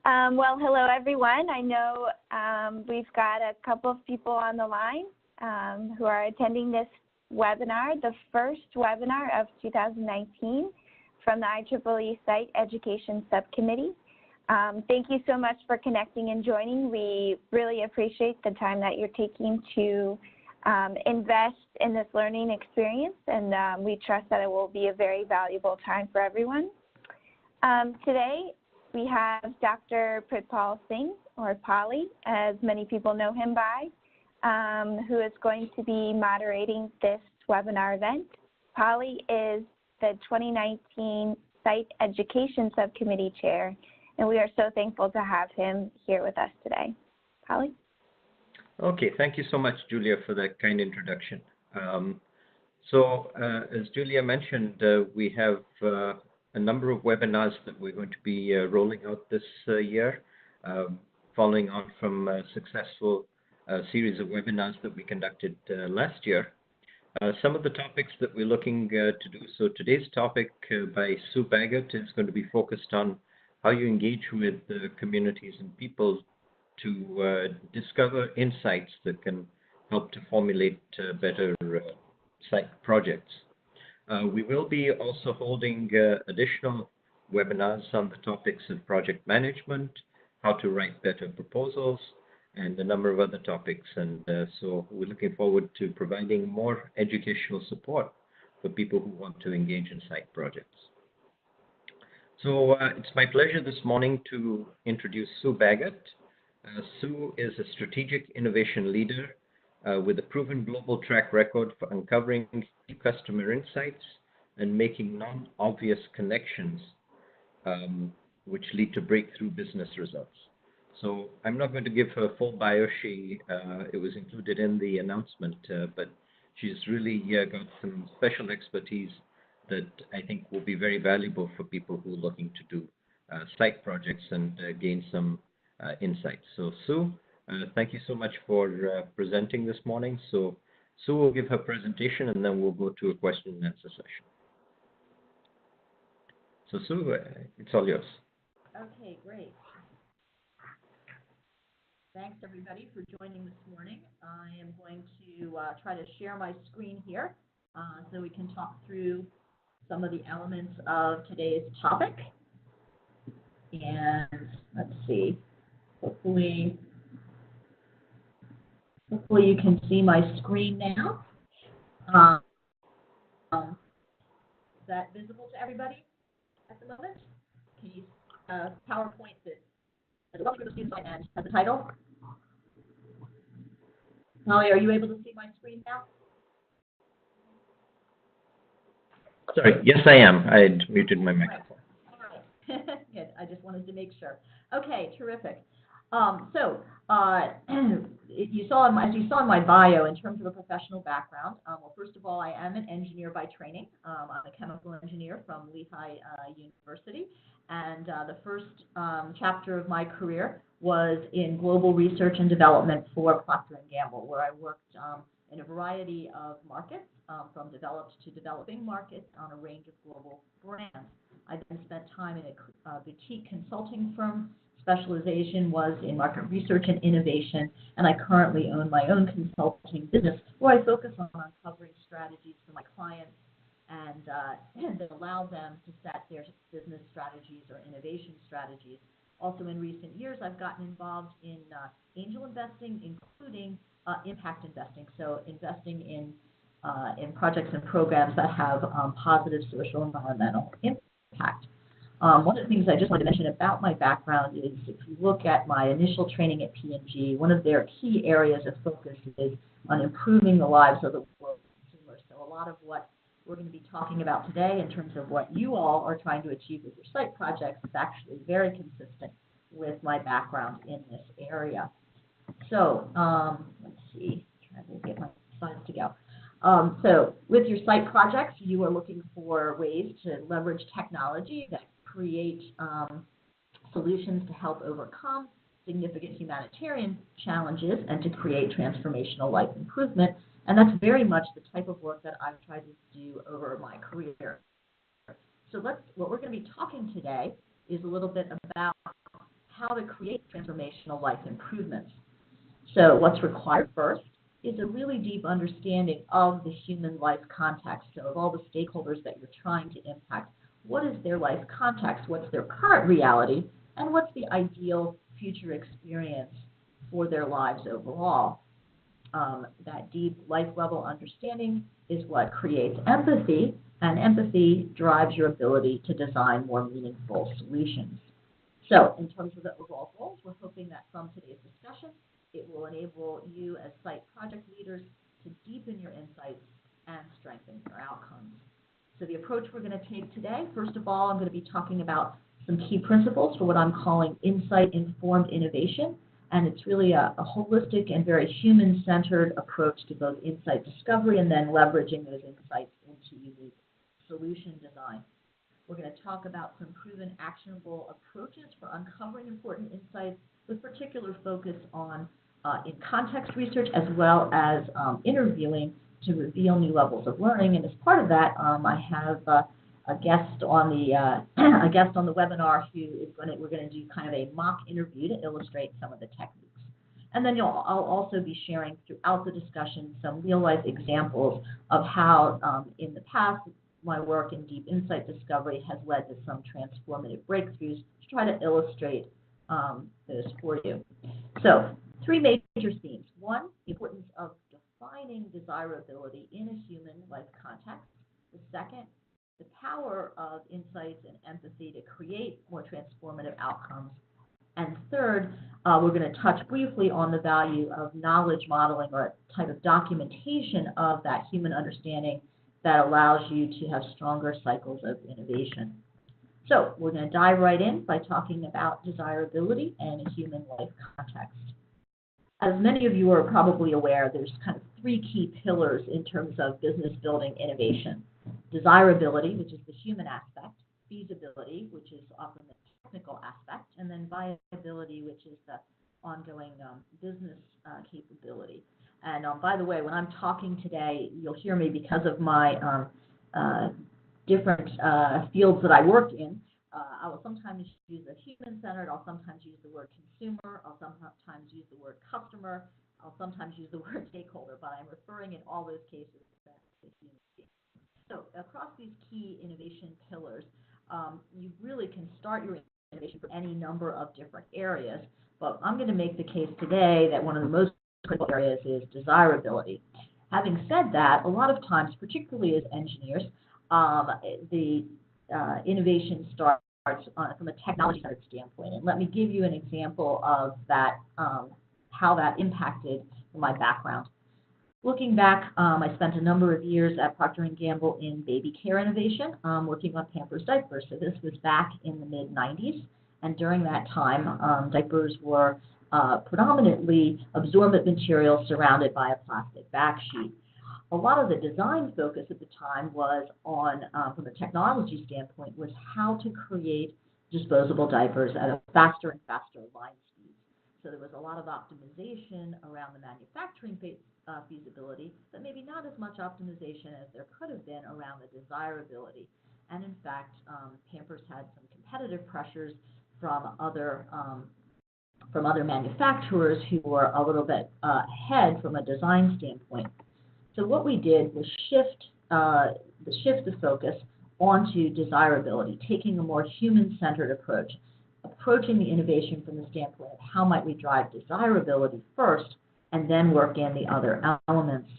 Well, hello, everyone. I know we've got a couple of people on the line who are attending this webinar, the first webinar of 2019 from the IEEE Site Education Subcommittee. Thank you so much for connecting and joining. We really appreciate the time that you're taking to invest in this learning experience, and we trust that it will be a very valuable time for everyone. Today, we have Dr. Pritpal Singh, or Polly, as many people know him by, who is going to be moderating this webinar event. Polly is the 2019 Site Education Subcommittee Chair, and we are so thankful to have him here with us today. Polly? Okay, thank you so much, Julia, for that kind introduction. As Julia mentioned, we have a number of webinars that we're going to be rolling out this year, following on from a successful series of webinars that we conducted last year. Some of the topics that we're looking to do, so today's topic by Sue Baggett is going to be focused on how you engage with communities and people to discover insights that can help to formulate better site projects. We will be also holding additional webinars on the topics of project management, how to write better proposals, and a number of other topics. And so we're looking forward to providing more educational support for people who want to engage in site projects. So it's my pleasure this morning to introduce Sue Baggett. Sue is a strategic innovation leader with a proven global track record for uncovering customer insights and making non-obvious connections which lead to breakthrough business results. So I'm not going to give her full bio. It was included in the announcement, but she's really got some special expertise that I think will be very valuable for people who are looking to do site projects and gain some insights. So Sue, thank you so much for presenting this morning. So Sue will give her presentation and then we'll go to a question and answer session. So Sue, it's all yours. Okay, great. Thanks everybody for joining this morning. I am going to try to share my screen here so we can talk through some of the elements of today's topic. And let's see, hopefully you can see my screen now. Is that visible to everybody at the moment? Can you PowerPoint that has a student site and has a title? Molly, are you able to see my screen now? Sorry, yes I am. I had muted my microphone. All right. Good. I just wanted to make sure. Okay, terrific. You saw in my bio, in terms of a professional background, well, first of all, I am an engineer by training. I'm a chemical engineer from Lehigh University, and the first chapter of my career was in global research and development for Procter & Gamble, where I worked in a variety of markets, from developed to developing markets on a range of global brands. I then spent time in a boutique consulting firm. Specialization was in market research and innovation, and I currently own my own consulting business where I focus on uncovering strategies for my clients and that allow them to set their business strategies or innovation strategies. Also, in recent years, I've gotten involved in angel investing, including impact investing, so investing in projects and programs that have positive social and environmental impact. One of the things I just wanted to mention about my background is if you look at my initial training at P&G, one of their key areas of focus is on improving the lives of the world's consumers. So a lot of what we're going to be talking about today in terms of what you all are trying to achieve with your site projects is actually very consistent with my background in this area. So let's see, trying to get my slides to go. So with your site projects, you are looking for ways to leverage technology that create solutions to help overcome significant humanitarian challenges and to create transformational life improvement. And that's very much the type of work that I've tried to do over my career. So what we're going to be talking today is a little bit about how to create transformational life improvements. So what's required first is a really deep understanding of the human life context. So of all the stakeholders that you're trying to impact, what is their life context? What's their current reality? And what's the ideal future experience for their lives overall? That deep life-level understanding is what creates empathy, and empathy drives your ability to design more meaningful solutions. So in terms of the overall goals, we're hoping that from today's discussion, it will enable you as site project leaders to deepen your insights and strengthen your outcomes. So the approach we're going to take today, first of all, I'm going to be talking about some key principles for what I'm calling insight-informed innovation. And it's really a holistic and very human-centered approach to both insight discovery and then leveraging those insights into unique solution design. We're going to talk about some proven actionable approaches for uncovering important insights with particular focus on in-context research as well as interviewing to reveal new levels of learning. And as part of that, I have a guest on the webinar who is we're going to do kind of a mock interview to illustrate some of the techniques. And then I'll also be sharing throughout the discussion some real-life examples of how in the past my work in deep insight discovery has led to some transformative breakthroughs to try to illustrate those for you. So 3 major themes. 1, the importance of defining desirability in a human life context. The second, the power of insights and empathy to create more transformative outcomes. And third, we're going to touch briefly on the value of knowledge modeling or a type of documentation of that human understanding that allows you to have stronger cycles of innovation. So we're going to dive right in by talking about desirability and a human life context. As many of you are probably aware, there's kind of 3 key pillars in terms of business building innovation. Desirability, which is the human aspect, feasibility, which is often the technical aspect, and then viability, which is the ongoing business capability. And by the way, when I'm talking today, you'll hear me because of my different fields that I work in. I will sometimes use the human-centered, I'll sometimes use the word consumer, I'll sometimes use the word customer, I'll sometimes use the word stakeholder, but I'm referring in all those cases to the human being. So across these key innovation pillars, you really can start your innovation from any number of different areas, but I'm going to make the case today that one of the most critical areas is desirability. Having said that, a lot of times, particularly as engineers, the innovation starts from a technology-centered standpoint. And let me give you an example of that, how that impacted my background. Looking back, I spent a number of years at Procter & Gamble in baby care innovation, working on Pampers diapers. So this was back in the mid-90s. And during that time, diapers were predominantly absorbent material surrounded by a plastic back sheet. A lot of the design focus at the time was on, from a technology standpoint, was how to create disposable diapers at a faster and faster line speed. So there was a lot of optimization around the manufacturing feasibility, but maybe not as much optimization as there could have been around the desirability. And in fact, Pampers had some competitive pressures from other manufacturers who were a little bit ahead from a design standpoint. So what we did was shift the focus onto desirability, taking a more human-centered approach, approaching the innovation from the standpoint of how might we drive desirability first, and then work in the other elements.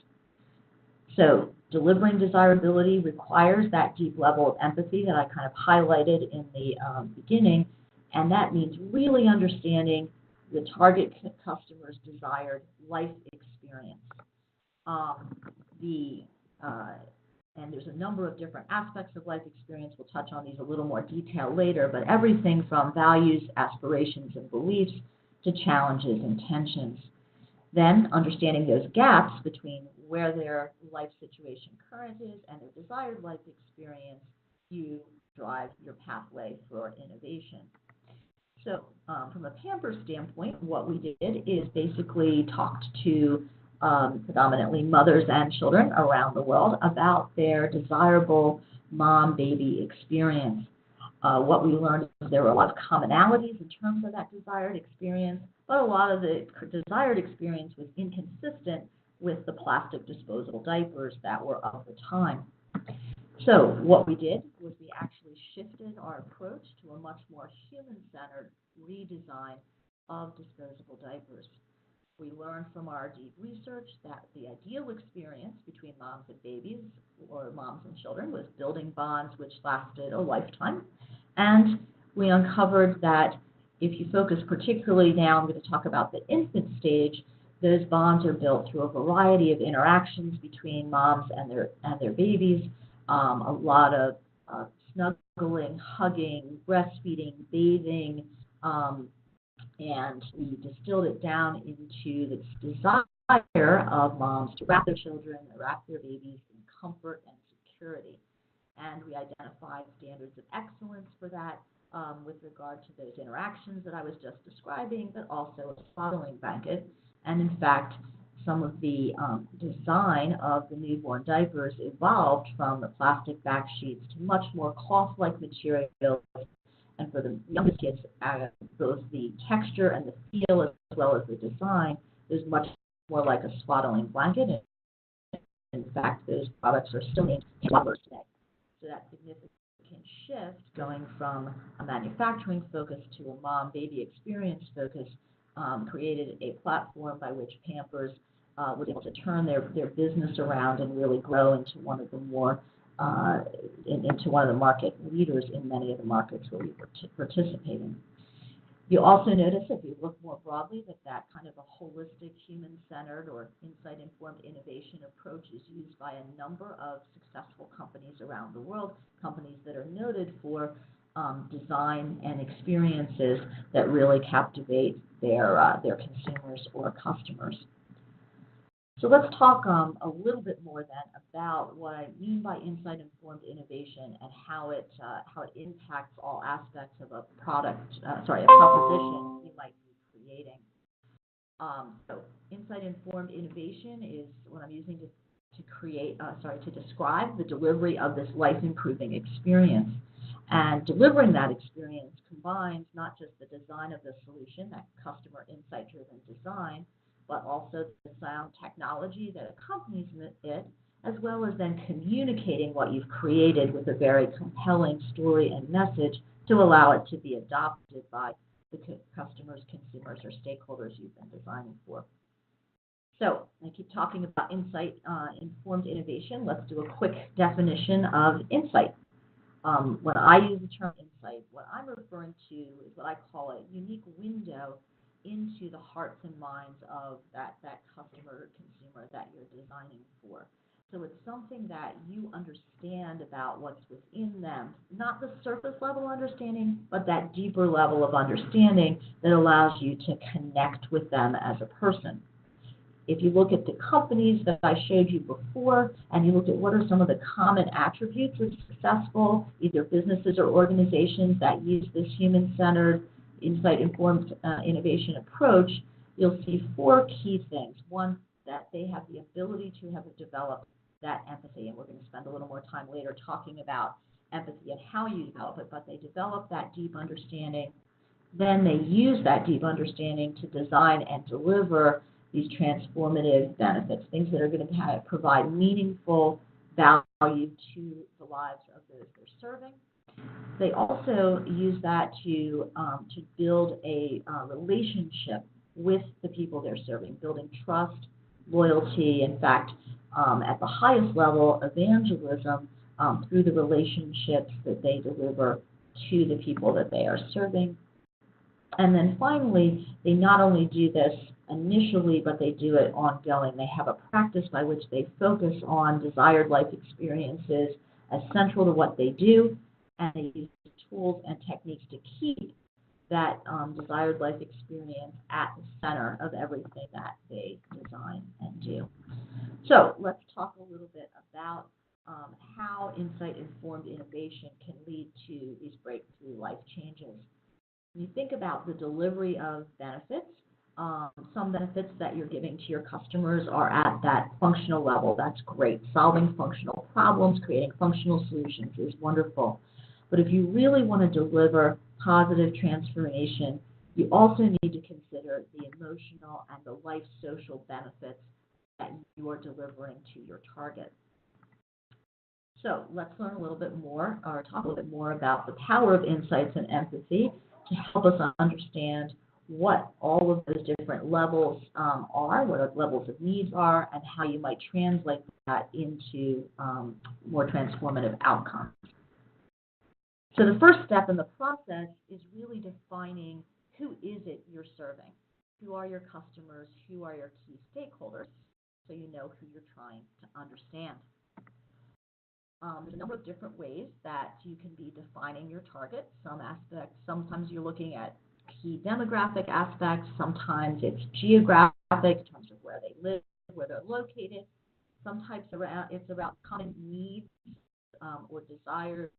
So delivering desirability requires that deep level of empathy that I kind of highlighted in the beginning, and that means really understanding the target customer's desired life experience. And there's a number of different aspects of life experience. We'll touch on these a little more detail later, but everything from values, aspirations, and beliefs to challenges and tensions. Then understanding those gaps between where their life situation current is and their desired life experience, you drive your pathway for innovation. So from a Pampers standpoint, what we did is basically talked to predominantly mothers and children around the world about their desirable mom-baby experience. What we learned There were a lot of commonalities in terms of that desired experience, but a lot of the desired experience was inconsistent with the plastic disposable diapers that were of the time. So what we did was we actually shifted our approach to a much more human-centered redesign of disposable diapers. We learned from our deep research that the ideal experience between moms and babies, or moms and children, was building bonds which lasted a lifetime. And we uncovered that if you focus particularly now, I'm going to talk about the infant stage, those bonds are built through a variety of interactions between moms and their babies, a lot of snuggling, hugging, breastfeeding, bathing, and we distilled it down into this desire of moms to wrap their children, wrap their babies in comfort and security. And we identified standards of excellence for that with regard to those interactions that I was just describing, but also a swaddling blanket. And in fact, some of the design of the newborn diapers evolved from the plastic back sheets to much more cloth-like materials. And for the youngest kids, both the texture and the feel as well as the design is much more like a swaddling blanket. In fact, those products are still named swaddlers today. So that significant shift going from a manufacturing focus to a mom-baby experience focus created a platform by which Pampers was able to turn their business around and really grow into one of the more into one of the market leaders in many of the markets where we participate in. You also notice, if you look more broadly, that kind of a holistic, human-centered or insight-informed innovation approach is used by a number of successful companies around the world, companies that are noted for design and experiences that really captivate their consumers or customers. So let's talk a little bit more then about what I mean by insight-informed innovation and how it impacts all aspects of a proposition you might be creating. So insight-informed innovation is what I'm using to describe the delivery of this life-improving experience. And delivering that experience combines not just the design of the solution, that customer insight-driven design, but also the sound technology that accompanies it, as well as then communicating what you've created with a very compelling story and message to allow it to be adopted by the customers, consumers, or stakeholders you've been designing for. So I keep talking about insight-informed innovation. Let's do a quick definition of insight. When I use the term insight, what I'm referring to is what I call a unique window into the hearts and minds of that customer or consumer that you're designing for. So it's something that you understand about what's within them, not the surface level understanding, but that deeper level of understanding that allows you to connect with them as a person. If you look at the companies that I showed you before, and you look at what are some of the common attributes of successful either businesses or organizations that use this human-centered, insight-informed innovation approach, you'll see four key things. One, that they have the ability to have developed that empathy, and we're going to spend a little more time later talking about empathy and how you develop it, but they develop that deep understanding. Then they use that deep understanding to design and deliver these transformative benefits, things that are going to provide meaningful value to the lives of those they're serving. They also use that to build a relationship with the people they're serving, building trust, loyalty, in fact, at the highest level, evangelism through the relationships that they deliver to the people that they are serving. And then finally, they not only do this initially, but they do it ongoing. They have a practice by which they focus on desired life experiences as central to what they do, and they use tools and techniques to keep that desired life experience at the center of everything that they design and do. So let's talk a little bit about how insight-informed innovation can lead to these breakthrough life changes. When you think about the delivery of benefits, some benefits that you're giving to your customers are at that functional level. That's great. Solving functional problems, creating functional solutions is wonderful. But if you really want to deliver positive transformation, you also need to consider the emotional and the life social benefits that you are delivering to your target. So let's learn a little bit more, or talk a little bit more about the power of insights and empathy to help us understand what all of those different levels are, what the levels of needs are, and how you might translate that into more transformative outcomes. So the first step in the process is really defining who is it you're serving. Who are your customers? Who are your key stakeholders? So you know who you're trying to understand. There's a number of different ways that you can be defining your target. Some aspects, sometimes you're looking at key demographic aspects. Sometimes it's geographic in terms of where they live, where they're located. Sometimes it's about common needs or desires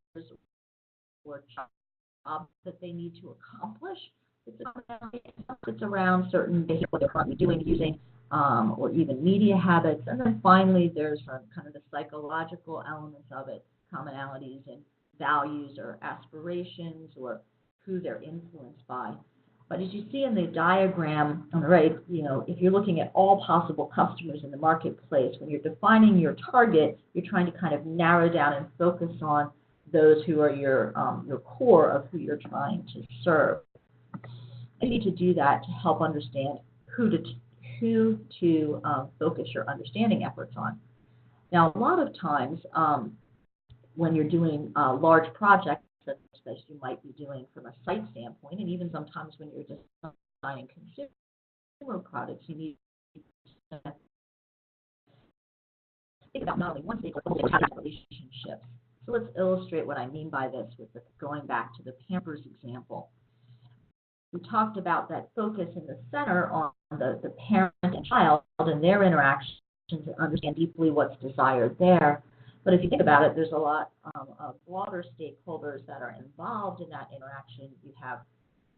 or jobs that they need to accomplish. It's around certain behavior they're currently doing, using, or even media habits. And then finally, there's kind of the psychological elements of it, commonalities in values or aspirations or who they're influenced by. But as you see in the diagram on the right, if you're looking at all possible customers in the marketplace, when you're defining your target, you're trying to kind of narrow down and focus on those who are your core of who you're trying to serve. You need to do that to help understand who to focus your understanding efforts on. Now, a lot of times when you're doing large projects, such as you might be doing from a site standpoint, and even sometimes when you're designing consumer products, you need to think about not only one stakeholder, but also relationships. So let's illustrate what I mean by this with going back to the Pampers example. We talked about that focus in the center on the parent and child and their interactions and understand deeply what's desired there. But if you think about it, there's a lot of broader stakeholders that are involved in that interaction. You have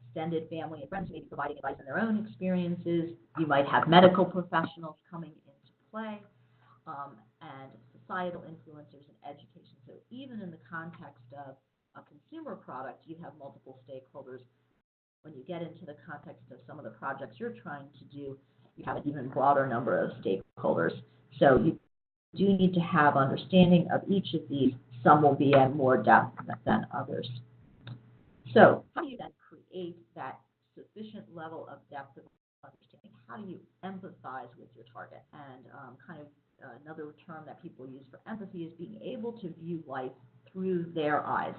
extended family and friends maybe providing advice on their own experiences. You might have medical professionals coming into play, and societal influencers and education. So even in the context of a consumer product, you have multiple stakeholders. When you get into the context of some of the projects you're trying to do, you have an even broader number of stakeholders. So you do need to have understanding of each of these. Some will be at more depth than others. So how do you then create that sufficient level of depth of understanding? How do you empathize with your target? And another term that people use for empathy is being able to view life through their eyes,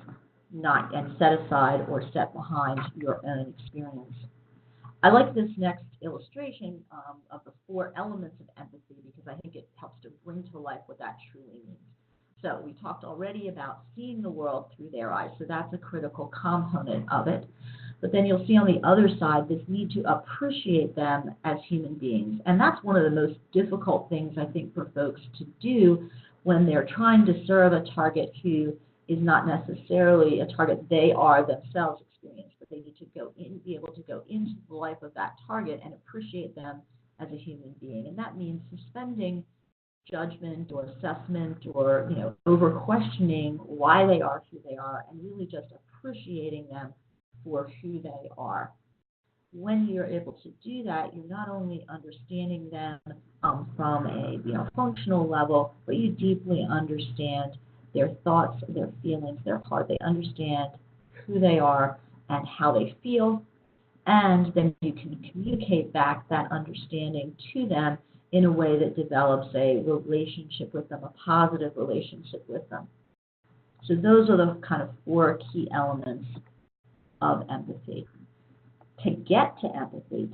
and set aside or set behind your own experience. I like this next illustration of the 4 elements of empathy because I think it helps to bring to life what that truly means. So we talked already about seeing the world through their eyes, so that's a critical component of it. But then you'll see on the other side this need to appreciate them as human beings. And that's one of the most difficult things, I think, for folks to do when they're trying to serve a target who is not necessarily a target they are themselves experienced, but they need to be able to go into the life of that target and appreciate them as a human being. And that means suspending judgment or assessment or over questioning why they are who they are, and really just appreciating them for who they are. When you're able to do that, you're not only understanding them from a functional level, but you deeply understand their thoughts, their feelings, their heart. They understand who they are and how they feel, and then you can communicate back that understanding to them in a way that develops a relationship with them, a positive relationship with them. So those are the kind of 4 key elements of empathy. To get to empathy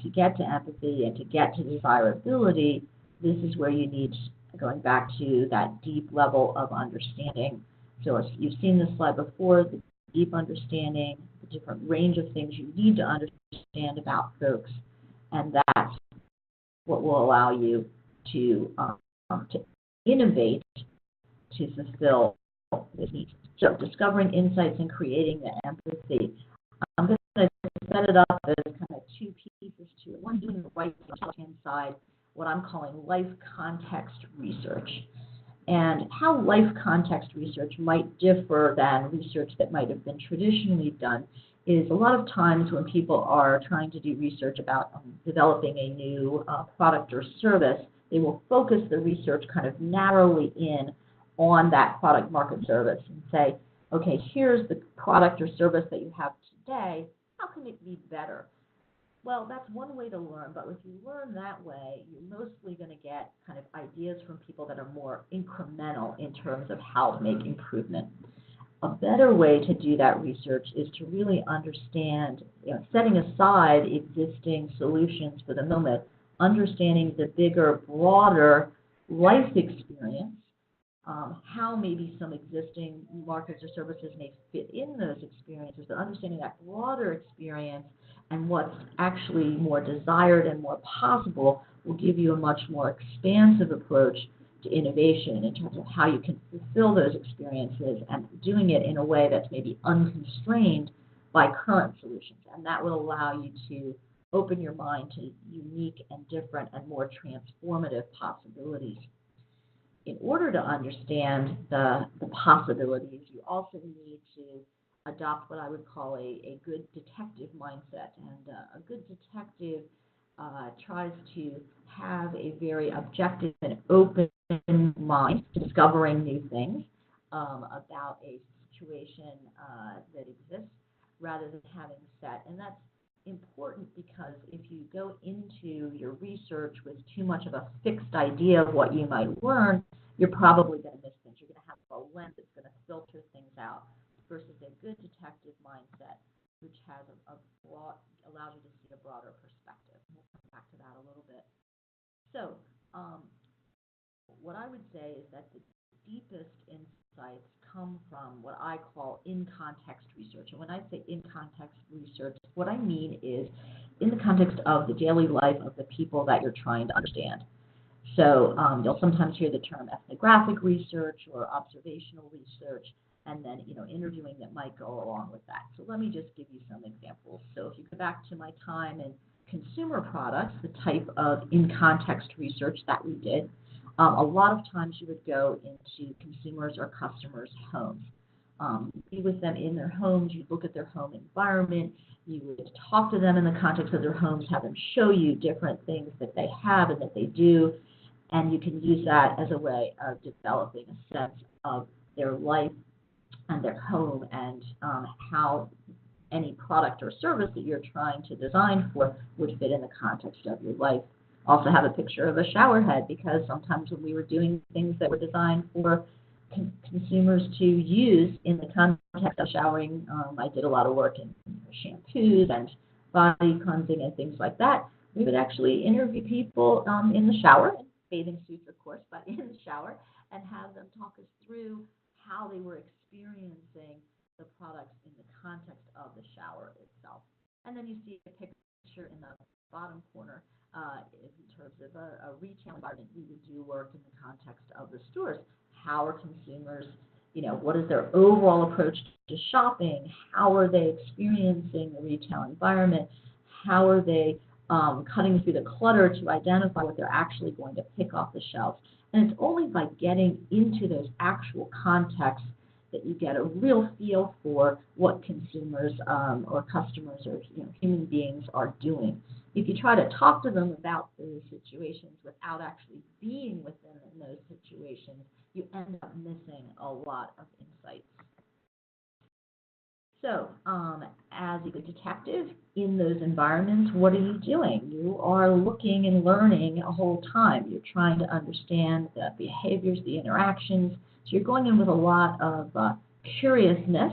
and to get to desirability, this is where you need, going back to that deep level of understanding. So as you've seen this slide before, the deep understanding, the different range of things you need to understand about folks, and that's what will allow you to innovate to fulfill this need. So discovering insights and creating the empathy. I'm going to set it up as kind of 2 pieces to it. One doing the right hand side, what I'm calling life context research. And how life context research might differ than research that might have been traditionally done is a lot of times when people are trying to do research about developing a new product or service, they will focus the research kind of narrowly in on that product, market, service and say, okay, here's the product or service that you have today. How can it be better? Well, that's one way to learn, but if you learn that way, you're mostly going to get kind of ideas from people that are more incremental in terms of how to make improvement. A better way to do that research is to really understand, setting aside existing solutions for the moment, understanding the bigger, broader life experience, how maybe some existing markets or services may fit in those experiences, but understanding that broader experience and what's actually more desired and more possible will give you a much more expansive approach to innovation in terms of how you can fulfill those experiences and doing it in a way that's maybe unconstrained by current solutions. And that will allow you to open your mind to unique and different and more transformative possibilities. In order to understand the possibilities, you also need to adopt what I would call a good detective mindset. And a good detective tries to have a very objective and open mind, discovering new things about a situation that exists rather than having set. And that's important because if you go into your research with too much of a fixed idea of what you might learn, you're probably going to miss things. You're going to have a lens that's going to filter things out versus a good detective mindset, which has allows you to see a broader perspective. We'll come back to that a little bit. So what I would say is that the deepest insights come from what I call in-context research. And when I say in-context research, what I mean is in the context of the daily life of the people that you're trying to understand. So you'll sometimes hear the term ethnographic research or observational research, and then interviewing that might go along with that. So let me just give you some examples. So if you go back to my time in consumer products, the type of in-context research that we did, a lot of times you would go into consumers or customers' homes. Be with them in their homes, you'd look at their home environment, you would talk to them in the context of their homes, have them show you different things that they have and that they do, and you can use that as a way of developing a sense of their life and their home and how any product or service that you're trying to design for would fit in the context of your life. Also have a picture of a shower head, because sometimes when we were doing things that were designed for consumers to use in the context of showering, I did a lot of work in shampoos and body cleansing and things like that. We would actually interview people in the shower, in bathing suits of course, but in the shower, and have them talk us through how they were experiencing the products in the context of the shower itself. And then you see a picture in the bottom corner in terms of a retail environment. We would do work in the context of the stores. How are consumers, what is their overall approach to shopping? How are they experiencing the retail environment? How are they cutting through the clutter to identify what they're actually going to pick off the shelves? And it's only by getting into those actual contexts that you get a real feel for what consumers or customers or human beings are doing. If you try to talk to them about those situations without actually being with them in those situations, you end up missing a lot of insights. So, as a good detective in those environments, what are you doing? You are looking and learning a whole time. You're trying to understand the behaviors, the interactions. So you're going in with a lot of curiousness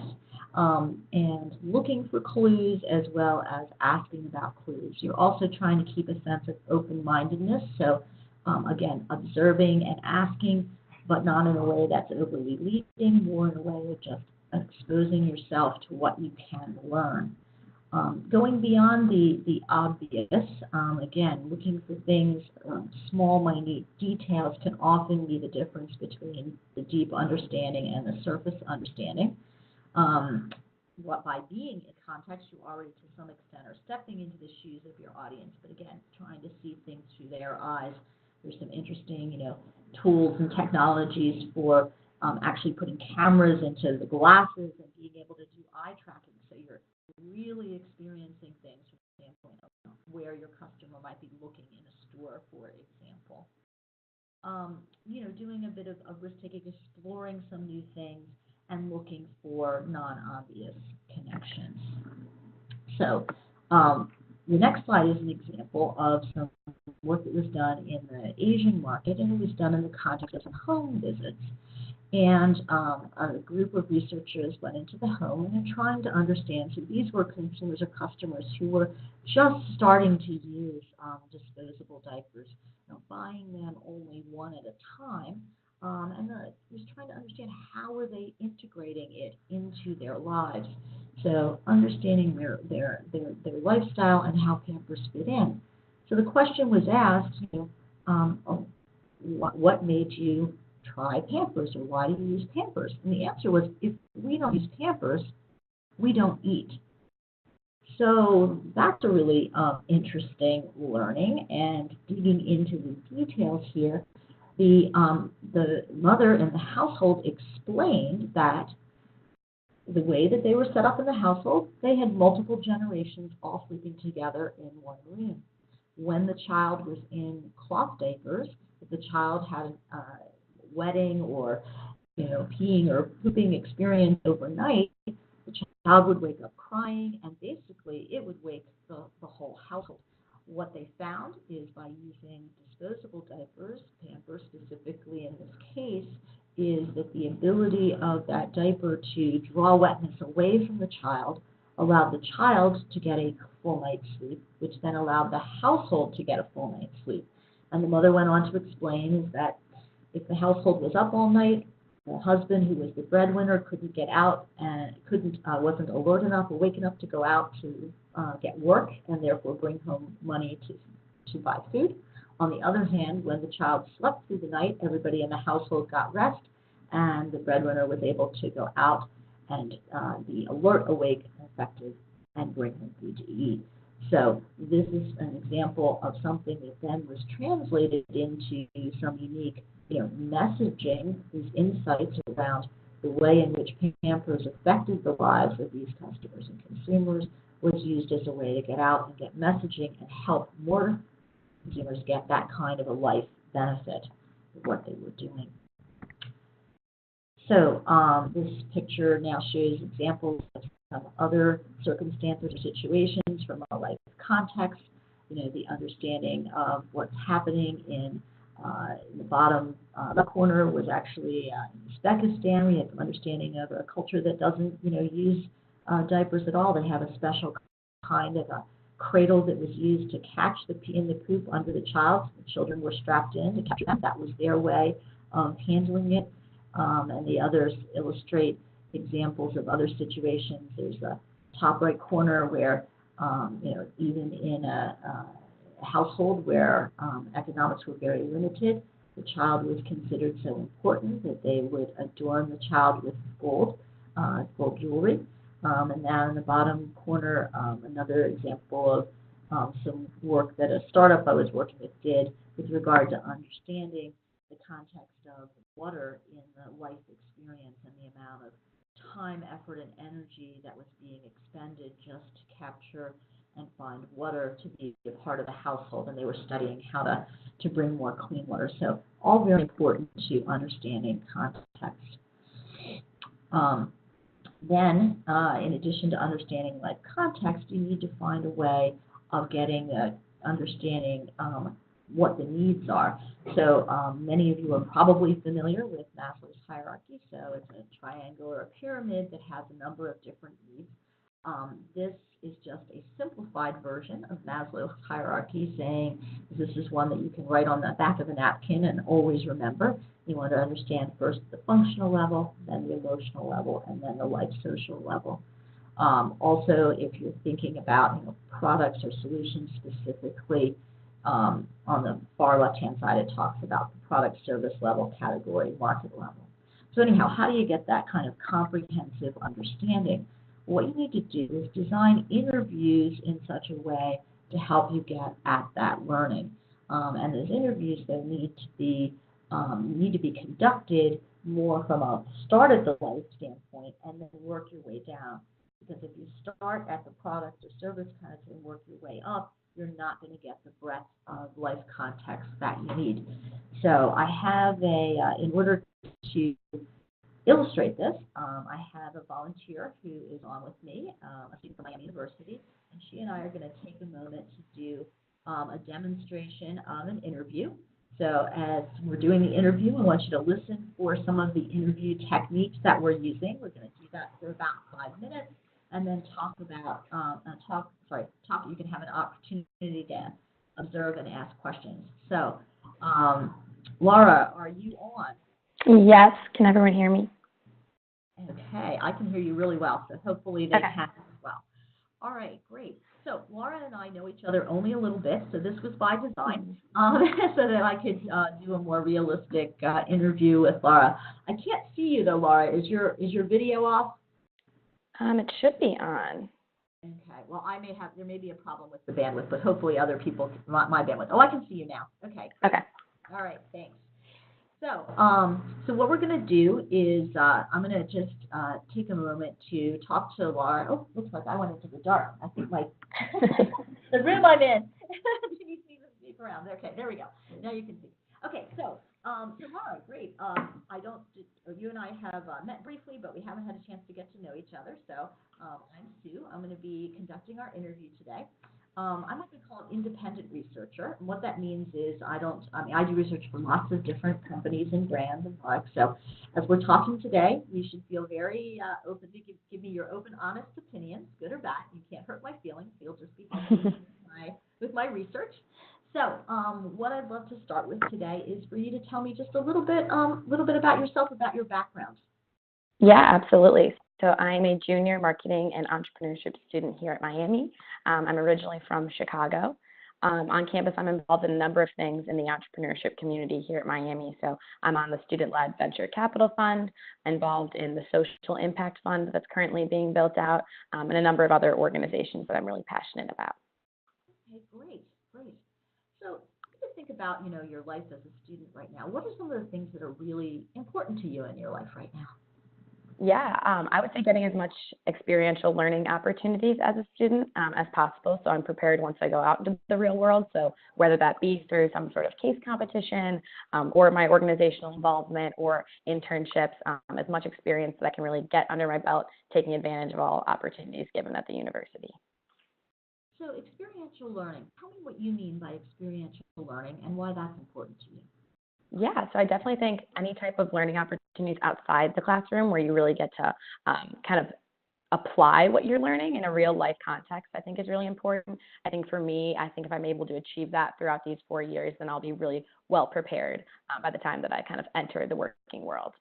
and looking for clues as well as asking about clues. You're also trying to keep a sense of open-mindedness. So, again, observing and asking, but not in a way that's overly leading, more in a way of just exposing yourself to what you can learn. Going beyond the obvious, again, looking for things, small, minute details can often be the difference between the deep understanding and the surface understanding. By being in context, you already to some extent are stepping into the shoes of your audience, but again, trying to see things through their eyes. There's some interesting, tools and technologies for actually putting cameras into the glasses and being able to do eye tracking. So you're really experiencing things from the standpoint of where your customer might be looking in a store, for example. Doing a bit of risk-taking, exploring some new things, and looking for non-obvious connections. So the next slide is an example of some work that was done in the Asian market, and it was done in the context of some home visits. And a group of researchers went into the home and they're trying to understand. So these were consumers or customers who were just starting to use disposable diapers, buying them only one at a time. And was trying to understand how were they integrating it into their lives. So understanding their lifestyle and how Pampers fit in. So the question was asked, what made you try Pampers, or why do you use Pampers? And the answer was, if we don't use Pampers, we don't eat. So that's a really interesting learning. And digging into the details here, the mother in the household explained that the way that they were set up in the household, they had multiple generations all sleeping together in one room. When the child was in cloth diapers, if the child had a wetting or peeing or pooping experience overnight, the child would wake up crying, and basically it would wake the whole household. What they found is by using disposable diapers, Pampers specifically in this case, is that the ability of that diaper to draw wetness away from the child allowed the child to get a full night's sleep, which then allowed the household to get a full night's sleep. And the mother went on to explain is that if the household was up all night, the husband, who was the breadwinner, couldn't get out and wasn't alert enough, awake enough to go out to get work and therefore bring home money to buy food. On the other hand, when the child slept through the night, everybody in the household got rest, and the breadwinner was able to go out and be alert, awake, and effective, and bring home food to eat. So this is an example of something that then was translated into some unique messaging, these insights around the way in which Pampers affected the lives of these customers and consumers was used as a way to get out and get messaging and help more consumers get that kind of a life benefit of what they were doing. So this picture now shows examples of some other circumstances or situations from a life context, the understanding of what's happening in the bottom left corner was actually in Uzbekistan. We have an understanding of a culture that doesn't, use diapers at all. They have a special kind of a cradle that was used to catch the pee and the poop under the child. The children were strapped in to catch them. That was their way of handling it. And the others illustrate examples of other situations. There's a top right corner where, even in a household where economics were very limited, the child was considered so important that they would adorn the child with gold jewelry. And now in the bottom corner, another example of some work that a startup I was working with did with regard to understanding the context of water in the life experience and the amount of time, effort, and energy that was being expended just to capture and find water to be a part of the household, and they were studying how to bring more clean water. So all very important to understanding context. Then, in addition to understanding life context, you need to find a way of getting understanding what the needs are. So many of you are probably familiar with Maslow's hierarchy. So it's a triangle or a pyramid that has a number of different needs. This is just a simplified version of Maslow's hierarchy, saying this is one that you can write on the back of a napkin and always remember. You want to understand first the functional level, then the emotional level, and then the life social level. Also, if you're thinking about products or solutions specifically, on the far left-hand side, it talks about the product, service level, category, market level. So anyhow, how do you get that kind of comprehensive understanding? What you need to do is design interviews in such a way to help you get at that learning. And those interviews, though, need to be conducted more from a start at the life standpoint and then work your way down. Because if you start at the product or service kind of and work your way up, you're not going to get the breadth of life context that you need. So I have in order to illustrate this, I have a volunteer who is on with me, a student from Miami University, and she and I are going to take a moment to do a demonstration of an interview. So as we're doing the interview, I want you to listen for some of the interview techniques that we're using. We're going to do that for about 5 minutes, and then you can have an opportunity to observe and ask questions. So, Laura, are you on? Yes. Can everyone hear me? Okay, I can hear you really well, so hopefully they can as well. All right, great. So Laura and I know each other only a little bit, so this was by design, so that I could do a more realistic interview with Laura. I can't see you though, Laura. Is your video off? It should be on. Okay. Well, there may be a problem with the bandwidth, but hopefully other people, my bandwidth. Oh, I can see you now. Okay. Okay. All right. Thanks. So what we're going to do is I'm going to just take a moment to talk to Laura. Oh, looks like I went into the dark. I think the room I'm in. Can you see the deep around? Okay, there we go. Now you can see. Okay, so Laura, great. You and I have met briefly, but we haven't had a chance to get to know each other. So I'm Sue. I'm going to be conducting our interview today. I'm what we call an independent researcher, and what that means is I do research for lots of different companies and brands and products. So as we're talking today, you should feel very open to give me your open, honest opinions, good or bad. You can't hurt my feelings. You'll just be helping with my research. So what I'd love to start with today is for you to tell me just a little bit about yourself, about your background. Yeah, absolutely. So I'm a junior marketing and entrepreneurship student here at Miami. I'm originally from Chicago. On campus, I'm involved in a number of things in the entrepreneurship community here at Miami. So I'm on the student-led venture capital fund, involved in the social impact fund that's currently being built out, and a number of other organizations that I'm really passionate about. Okay, great. So just think about, your life as a student right now. What are some of the things that are really important to you in your life right now? Yeah, I would say getting as much experiential learning opportunities as a student as possible, so I'm prepared once I go out into the real world. So whether that be through some sort of case competition or my organizational involvement or internships, as much experience that I can really get under my belt, taking advantage of all opportunities given at the university. So experiential learning, tell me what you mean by experiential learning and why that's important to you. Yeah, so I definitely think any type of learning opportunities outside the classroom where you really get to kind of apply what you're learning in a real life context, I think is really important. I think for me, if I'm able to achieve that throughout these 4 years, then I'll be really well prepared by the time that I kind of enter the working world.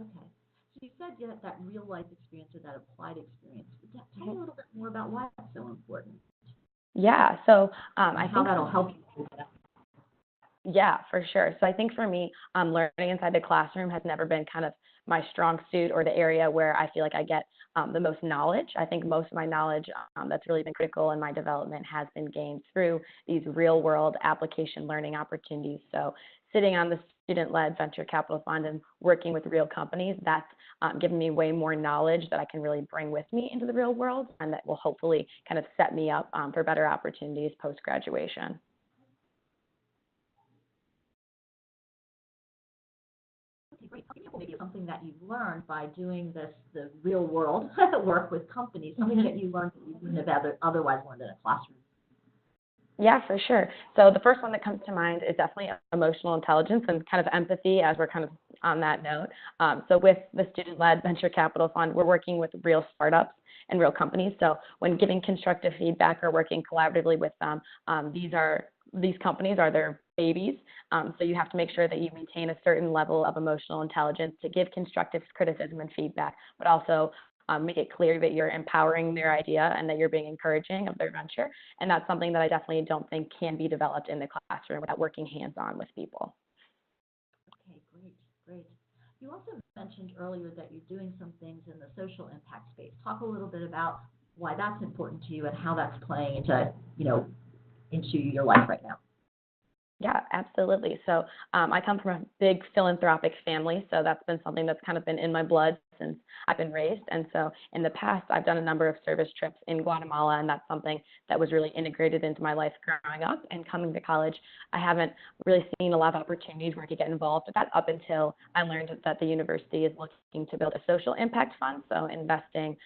Okay. So you said that real life experience or that applied experience. Tell me a little bit more about why that's so important. Yeah, so I think that'll help you. Yeah, for sure. So I think for me, learning inside the classroom has never been kind of my strong suit or the area where I feel like I get the most knowledge. I think most of my knowledge that's really been critical in my development has been gained through these real world application learning opportunities. So sitting on the student-led venture capital fund and working with real companies, that's given me way more knowledge that I can really bring with me into the real world, and that will hopefully kind of set me up for better opportunities post-graduation. Great. Maybe something that you've learned by doing the real world work with companies, something that you learned that you wouldn't have otherwise learned in a classroom. Yeah, for sure. So the first one that comes to mind is definitely emotional intelligence and kind of empathy, as we're kind of on that note. So with the student-led venture capital fund, we're working with real startups and real companies. So when giving constructive feedback or working collaboratively with them, these companies are their babies. So you have to make sure that you maintain a certain level of emotional intelligence to give constructive criticism and feedback, but also make it clear that you're empowering their idea and that you're being encouraging of their venture. And that's something that I definitely don't think can be developed in the classroom without working hands-on with people. Okay, great. You also mentioned earlier that you're doing some things in the social impact space. Talk a little bit about why that's important to you and how that's playing into your life right now. Yeah, absolutely. So I come from a big philanthropic family, so that's been something that's kind of been in my blood since I've been raised. And so in the past, I've done a number of service trips in Guatemala, and that's something that was really integrated into my life growing up. And coming to college, I haven't really seen a lot of opportunities where I could get involved with that up until I learned that the university is looking to build a social impact fund, so investing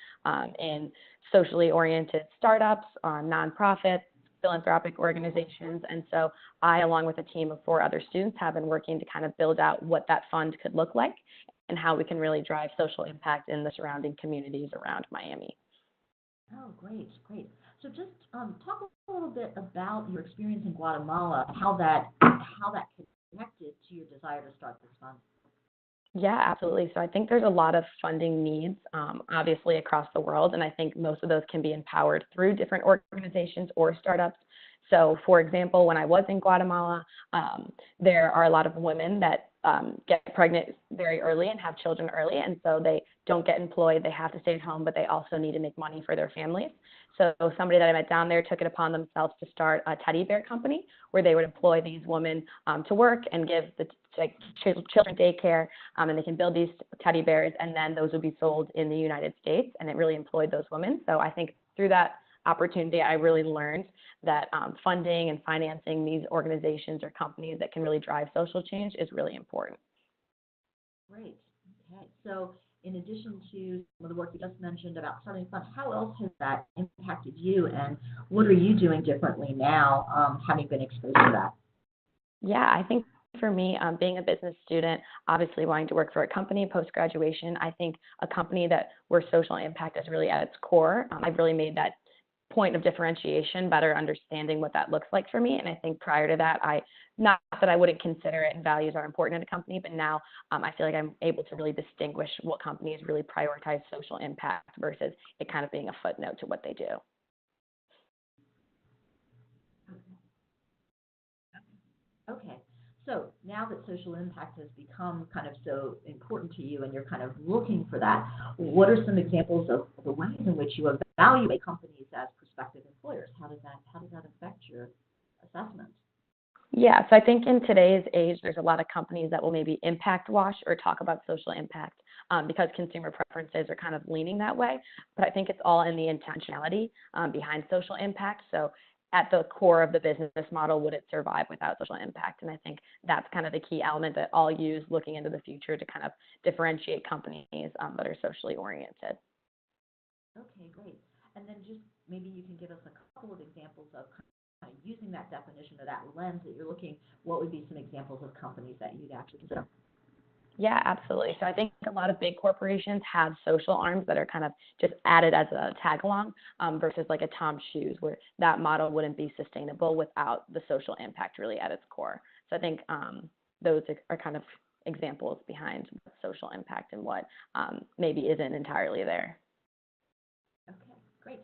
in socially oriented startups, nonprofits, philanthropic organizations. And so I, along with a team of 4 other students, have been working to kind of build out what that fund could look like and how we can really drive social impact in the surrounding communities around Miami. Oh, great, great. So just talk a little bit about your experience in Guatemala, how that connected to your desire to start this fund. Yeah, absolutely. So I think there's a lot of funding needs, obviously, across the world, and I think most of those can be empowered through different organizations or startups. So, for example, when I was in Guatemala, there are a lot of women that get pregnant very early and have children early, and so they don't get employed. They have to stay at home, but they also need to make money for their families. So somebody that I met down there took it upon themselves to start a teddy bear company where they would employ these women to work and give the children daycare, and they can build these teddy bears, and then those would be sold in the United States, and it really employed those women. So I think through that opportunity, I really learned that funding and financing these organizations or companies that can really drive social change is really important. Great. Okay. So in addition to some of the work you just mentioned about starting a fund, how else has that impacted you, and what are you doing differently now, having been exposed to that? Yeah, I think for me, being a business student, obviously wanting to work for a company post-graduation, I think a company where social impact is really at its core, I've really made that point of differentiation, better understanding what that looks like for me. And I think prior to that, not that I wouldn't consider it and values are important in a company, but now I feel like I'm able to really distinguish what companies really prioritize social impact versus it kind of being a footnote to what they do. Okay. So now that social impact has become kind of so important to you and you're kind of looking for that, what are some examples of the ways in which you evaluate companies as prospective employers? How does that affect your assessment? Yeah, so I think in today's age, there's a lot of companies that will maybe impact wash or talk about social impact because consumer preferences are kind of leaning that way. But I think it's all in the intentionality behind social impact. So at the core of the business model, would it survive without social impact? And I think that's kind of the key element that I'll use looking into the future to kind of differentiate companies that are socially oriented. Okay, great. And then just maybe you can give us a couple of examples of kind of using that definition or that lens that you're looking. What would be some examples of companies that you'd actually consider? Yeah, absolutely. So I think a lot of big corporations have social arms that are kind of just added as a tag along versus like a Tom's Shoes, where that model wouldn't be sustainable without the social impact really at its core. So I think those are kind of examples behind social impact and what maybe isn't entirely there. Okay, great.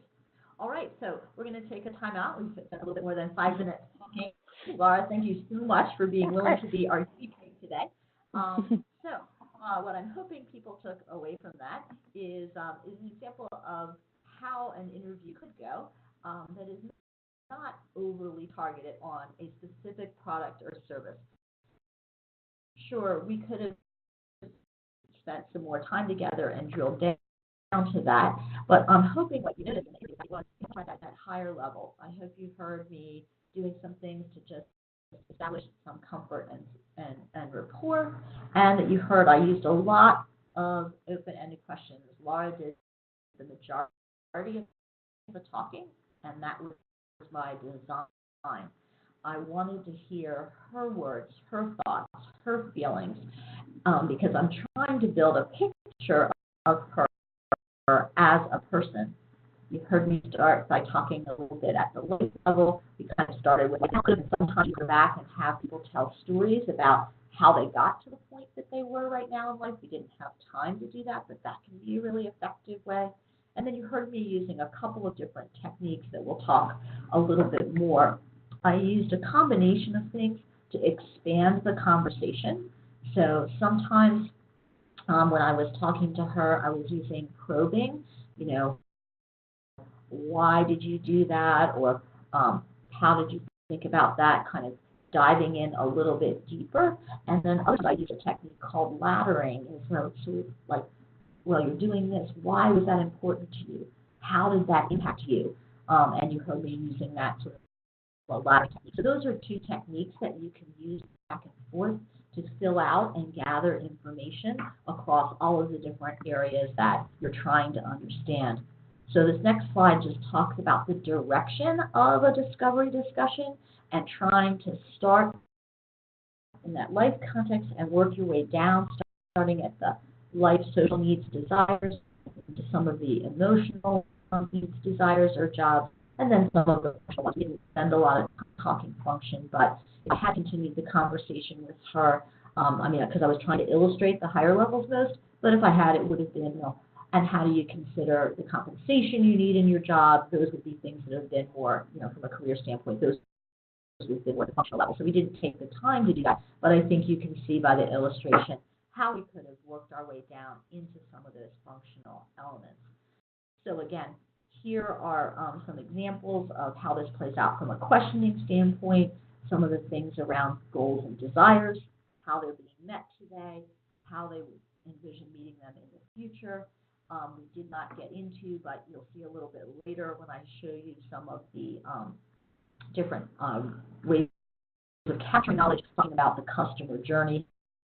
All right, so we're going to take a time out. We've spent a little bit more than 5 minutes talking. Laura, thank you so much for being willing to be our speaker today. So what I'm hoping people took away from that is an example of how an interview could go that is not overly targeted on a specific product or service. Sure, we could have spent some more time together and drilled down to that, but I'm hoping what you noticed in the interview was at that higher level. I hope you heard me doing some things to just establish some comfort and rapport, and that you heard I used a lot of open-ended questions. Laura did the majority of the talking, and that was my design. I wanted to hear her words, her thoughts, her feelings, because I'm trying to build a picture of her as a person. You heard me start by talking a little bit at the life level. We kind of started with and sometimes you go back and have people tell stories about how they got to the point that they were right now in life. We didn't have time to do that, but that can be a really effective way. And then you heard me using a couple of different techniques that we'll talk a little bit more. I used a combination of things to expand the conversation. So sometimes when I was talking to her, I was using probing, why did you do that? Or how did you think about that? Kind of diving in a little bit deeper. And then also I use a technique called laddering. And so it's like, well, you're doing this. Why was that important to you? How did that impact you? And you heard me using that sort of ladder technique. So those are two techniques that you can use back and forth to fill out and gather information across all of the different areas that you're trying to understand. So this next slide just talks about the direction of a discovery discussion and trying to start in that life context and work your way down, starting at the life, social needs, desires, to some of the emotional needs, desires, or jobs, and then some of the social ones. We didn't spend a lot of talking function, but if I had continued the conversation with her, because I was trying to illustrate the higher levels most, but if I had, it would have been, and how do you consider the compensation you need in your job? Those would be things that have been more, from a career standpoint, those would have been more the functional level. So we didn't take the time to do that, but I think you can see by the illustration how we could have worked our way down into some of those functional elements. So again, here are some examples of how this plays out from a questioning standpoint, some of the things around goals and desires, how they're being met today, how they would envision meeting them in the future. We did not get into, but you'll see a little bit later when I show you some of the different ways of capturing knowledge, talking about the customer journey,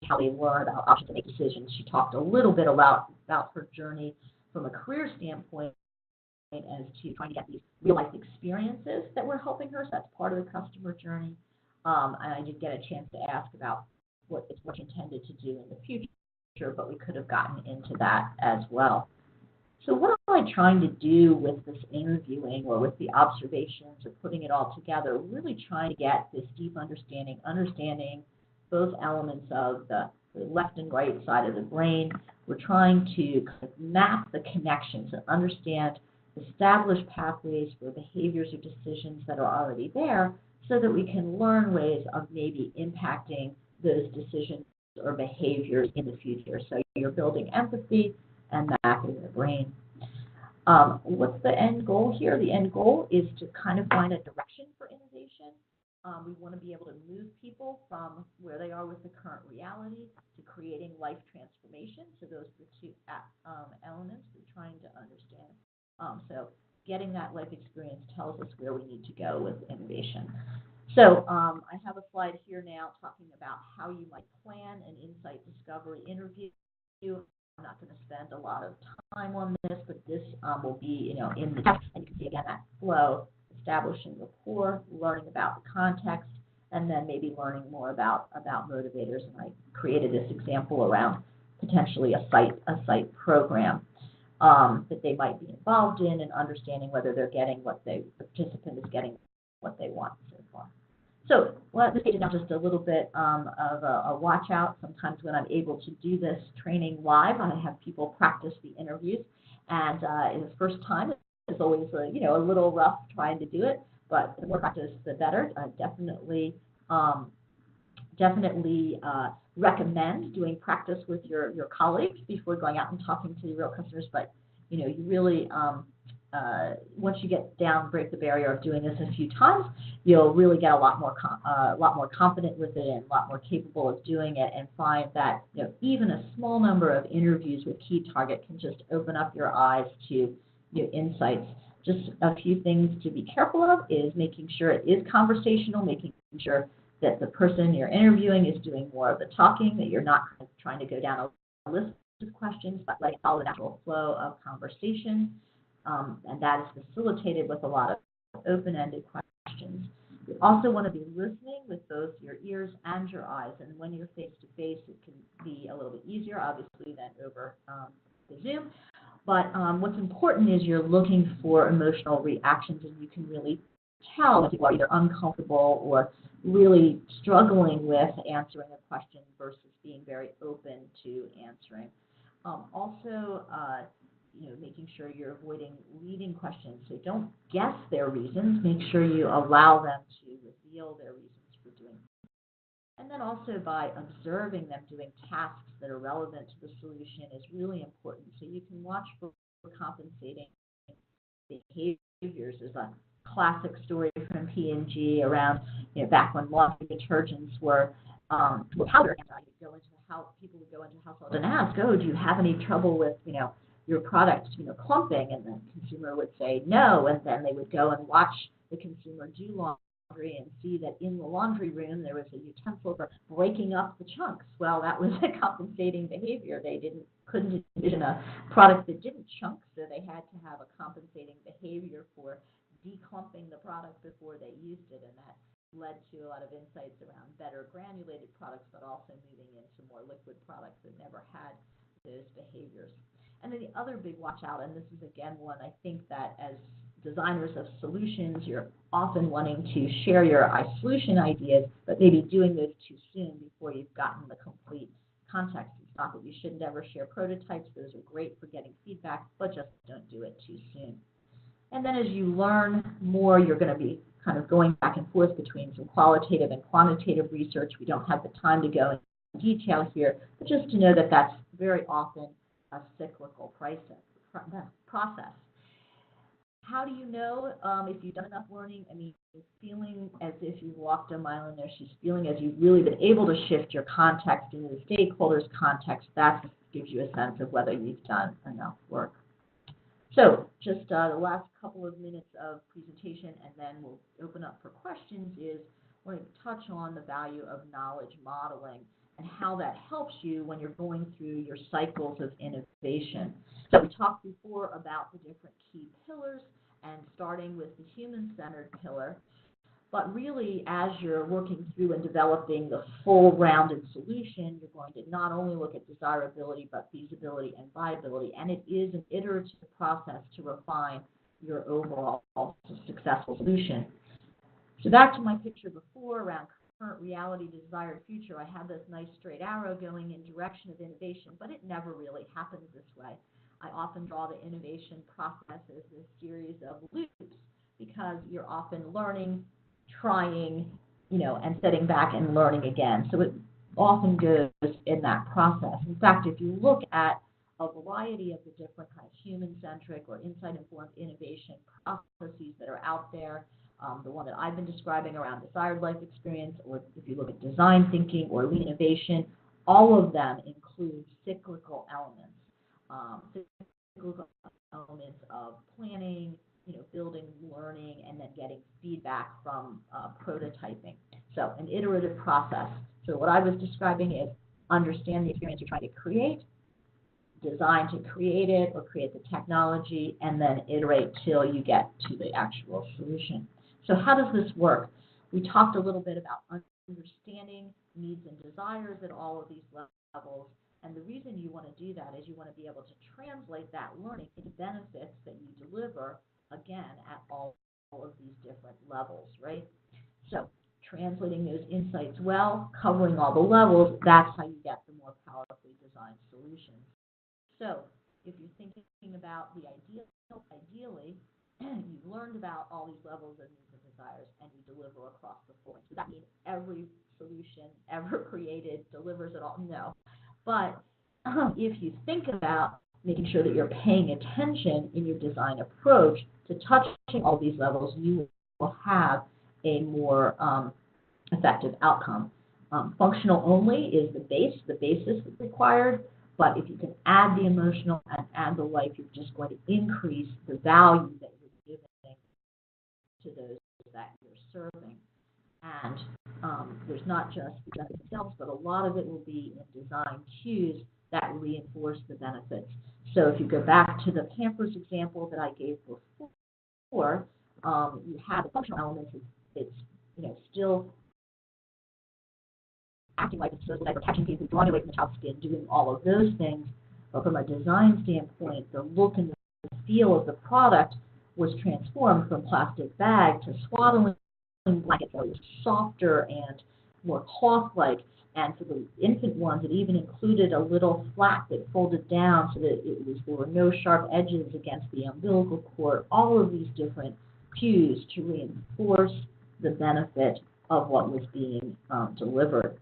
how they learn about options to make decisions. She talked a little bit about her journey from a career standpoint as to trying to get these real-life experiences that we're helping her. So that's part of the customer journey. And I did get a chance to ask about what she intended to do in the future, but we could have gotten into that as well. So what am I trying to do with this interviewing or with the observations or putting it all together? Really trying to get this deep understanding both elements of the left and right side of the brain. We're trying to kind of map the connections and understand established pathways for behaviors or decisions that are already there so that we can learn ways of maybe impacting those decisions or behaviors in the future. So you're building empathy and mapping the brain. What's the end goal here? The end goal is to kind of find a direction for innovation. We want to be able to move people from where they are with the current reality to creating life transformation. So those are the two elements we're trying to understand. So getting that life experience tells us where we need to go with innovation. So I have a slide here now talking about how you might plan an insight discovery interview. I'm not going to spend a lot of time on this, but this will be, in the text, and you can see again that flow, establishing rapport, learning about the context, and then maybe learning more about motivators. And I created this example around potentially a site program that they might be involved in, and understanding whether they're getting the participant is getting what they want so far. So this page is now just a little bit of a watch out. Sometimes when I'm able to do this training live, I have people practice the interviews, and in the first time, it's always a little rough trying to do it, but the more practice, the better. Definitely recommend doing practice with your colleagues before going out and talking to real customers. But you really once you get down, break the barrier of doing this a few times, you'll really get a lot more confident with it and a lot more capable of doing it, and find that even a small number of interviews with key target can just open up your eyes to new insights. Just a few things to be careful of is making sure it is conversational, making sure that the person you're interviewing is doing more of the talking, that you're not trying to go down a list of questions, but letting follow the natural flow of conversation. And that is facilitated with a lot of open-ended questions. You also want to be listening with both your ears and your eyes. And when you're face-to-face, it can be a little bit easier, obviously, than over the Zoom. But what's important is you're looking for emotional reactions, and you can really tell if people are either uncomfortable or really struggling with answering a question versus being very open to answering. Also, making sure you're avoiding leading questions. So don't guess their reasons. Make sure you allow them to reveal their reasons for doing it. And then also by observing them doing tasks that are relevant to the solution is really important. So you can watch for compensating behaviors. There's a classic story from P&G around, back when laundry detergents were powder, people would go into household and ask, oh, do you have any trouble with, your product, clumping? And the consumer would say no, and then they would go and watch the consumer do laundry and see that in the laundry room there was a utensil for breaking up the chunks. Well, that was a compensating behavior. They couldn't envision a product that didn't chunk, so they had to have a compensating behavior for declumping the product before they used it, and that led to a lot of insights around better granulated products, but also moving into more liquid products that never had those behaviors. And then the other big watch out, and this is again one I think that as designers of solutions, you're often wanting to share your solution ideas, but maybe doing those too soon before you've gotten the complete context. It's not that you shouldn't ever share prototypes. Those are great for getting feedback, but just don't do it too soon. And then as you learn more, you're going to be kind of going back and forth between some qualitative and quantitative research. We don't have the time to go in detail here, but just to know that that's very often a cyclical process. How do you know if you've done enough learning? I mean, you're feeling as if you've walked a mile in there. She's feeling as you've really been able to shift your context into the stakeholders' context. That gives you a sense of whether you've done enough work. So just the last couple of minutes of presentation, and then we'll open up for questions, is I want to touch on the value of knowledge modeling and how that helps you when you're going through your cycles of innovation. So we talked before about the different key pillars, and starting with the human-centered pillar. But really, as you're working through and developing the full-rounded solution, you're going to not only look at desirability, but feasibility and viability. And it is an iterative process to refine your overall successful solution. So back to my picture before around current reality, desired future, I have this nice straight arrow going in direction of innovation, but it never really happens this way. I often draw the innovation process as a series of loops because you're often learning, trying, and setting back and learning again. So it often goes in that process. In fact, if you look at a variety of the different kind of human-centric or insight-informed innovation processes that are out there, the one that I've been describing around desired life experience, or if you look at design thinking or lean innovation, all of them include cyclical elements. Cyclical elements of planning, building, learning, and then getting feedback from prototyping. So an iterative process. So what I was describing is understand the experience you're trying to create, design to create it or create the technology, and then iterate till you get to the actual solution. So how does this work? We talked a little bit about understanding needs and desires at all of these levels. And the reason you want to do that is you want to be able to translate that learning into benefits that you deliver, again, at all of these different levels, right? So translating those insights well, covering all the levels, that's how you get the more powerfully designed solutions. So if you're thinking about the ideally, you've learned about all these levels of needs and desires, and you deliver across the board. Does that mean every solution ever created delivers it all? No. But if you think about making sure that you're paying attention in your design approach to touching all these levels, you will have a more effective outcome. Functional only is the basis that's required, but if you can add the emotional and add the life, you're just going to increase the value that you're giving to those that you're serving. And there's not just the benefits themselves, but a lot of it will be in design cues that reinforce the benefits. So if you go back to the Pampers example that I gave before, you have the functional elements. It's still acting like it's supposed to, like catching people, drawing away from the child's skin, doing all of those things. But from a design standpoint, the look and the feel of the product was transformed from plastic bag to swaddling blanket. So it was softer and more cloth-like. And for the infant ones, it even included a little flap that folded down so that there were no sharp edges against the umbilical cord. All of these different cues to reinforce the benefit of what was being delivered.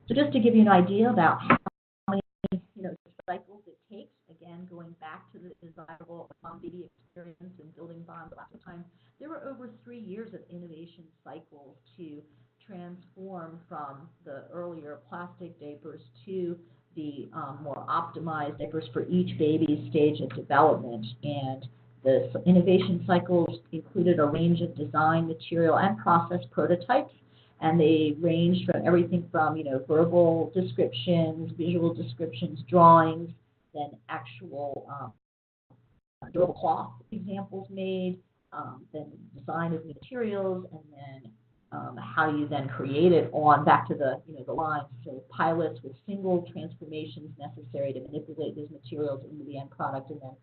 So just to give you an idea about how many cycles it takes, again, again, going back to the desirable baby experience and building bonds last time, there were over 3 years of innovation cycles to transform from the earlier plastic diapers to the more optimized diapers for each baby's stage of development. And the innovation cycles included a range of design, material, and process prototypes, and they ranged from everything from, verbal descriptions, visual descriptions, drawings, then actual durable cloth examples made, then design of materials, and then how do you then create it on back to the the lines. So pilots with single transformations necessary to manipulate those materials into the end product, and then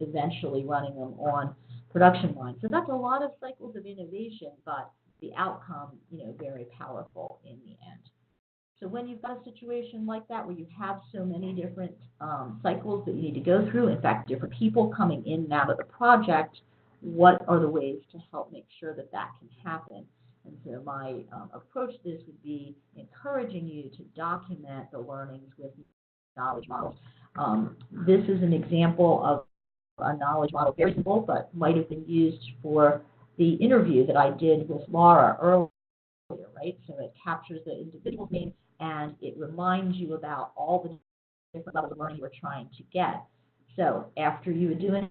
eventually running them on production lines. So that's a lot of cycles of innovation, but the outcome, very powerful in the end. So when you've got a situation like that where you have so many different cycles that you need to go through, in fact, different people coming in and out of the project, what are the ways to help make sure that that can happen? And so my approach to this would be encouraging you to document the learnings with knowledge models. This is an example of a knowledge model, very simple, but might have been used for the interview that I did with Laura earlier, right? So it captures the individual's name and it reminds you about all the different levels of learning you were trying to get. So after you would do an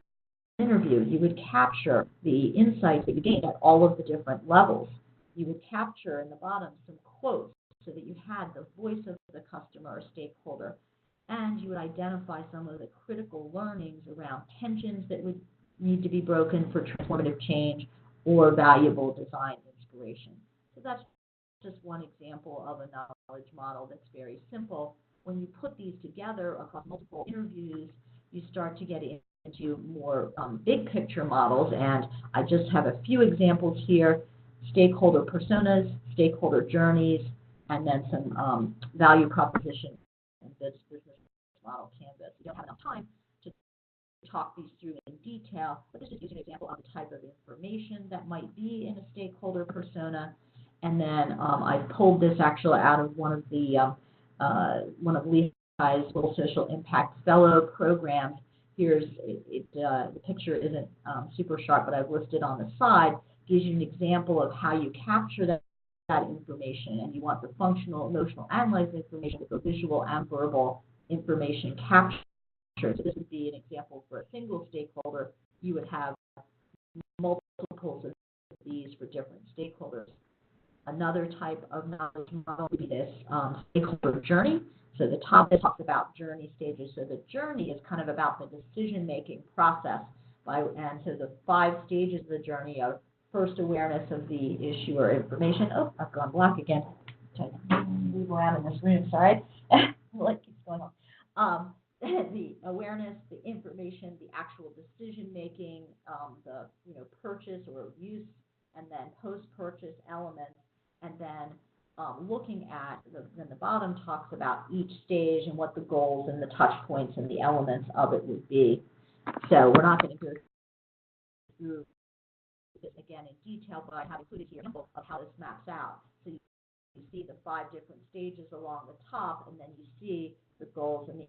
interview, you would capture the insights that you gained at all of the different levels. You would capture in the bottom some quotes so that you had the voice of the customer or stakeholder, and you would identify some of the critical learnings around tensions that would need to be broken for transformative change or valuable design inspiration. So that's just one example of a knowledge model that's very simple. When you put these together across multiple interviews, you start to get into more big picture models, and I just have a few examples here: stakeholder personas, stakeholder journeys, and then some value proposition and business model canvas. We don't have enough time to talk these through in detail, but this is just an example of the type of information that might be in a stakeholder persona. And then I pulled this actually out of one of Lehi's little social impact fellow programs. Here's the picture isn't super sharp, but I've listed on the side. Gives you an example of how you capture that information, and you want the functional, emotional, and life information with the visual and verbal information captured. So this would be an example for a single stakeholder. You would have multiples of these for different stakeholders. Another type of knowledge model would be this stakeholder journey. So the top talks about journey stages. So the journey is kind of about the decision-making process. And so the 5 stages of the journey are first, awareness of the issue or information. Oh, I've gone black again. Move around in this room, sorry. What keeps going on? The awareness, the information, the actual decision-making, the purchase or use, and then post-purchase elements, and then looking at, then the bottom talks about each stage and what the goals and the touch points and the elements of it would be. So we're not going to go through this again in detail, but I have included here an example of how this maps out. So you see the 5 different stages along the top, and then you see the goals and the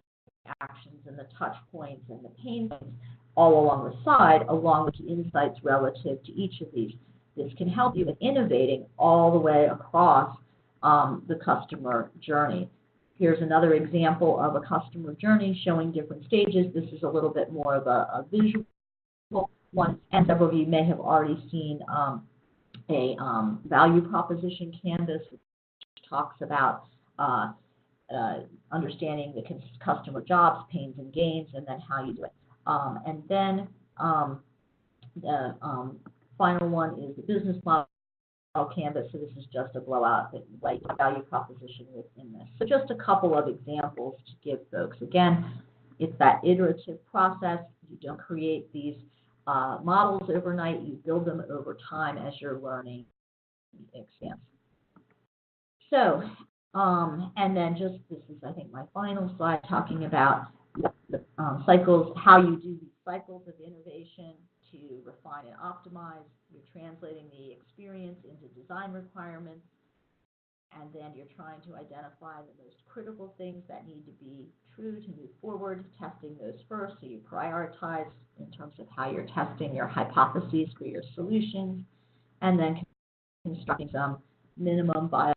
actions and the touch points and the pain points all along the side, along with the insights relative to each of these. This can help you in innovating all the way across the customer journey. Here's another example of a customer journey showing different stages. This is a little bit more of a visual one, and several of you may have already seen a value proposition canvas, which talks about understanding the customer jobs, pains and gains, and then how you do it. And then the final one is the business model canvas. So this is just a blowout like value proposition within this. So just a couple of examples to give folks. Again, it's that iterative process. You don't create these models overnight. You build them over time as your learning expands. So, and then just this is, I think, my final slide talking about the cycles, how you do these cycles of innovation to refine and optimize. You're translating the experience into design requirements, and then you're trying to identify the most critical things that need to be true to move forward, testing those first, so you prioritize in terms of how you're testing your hypotheses for your solutions, and then constructing some minimum viable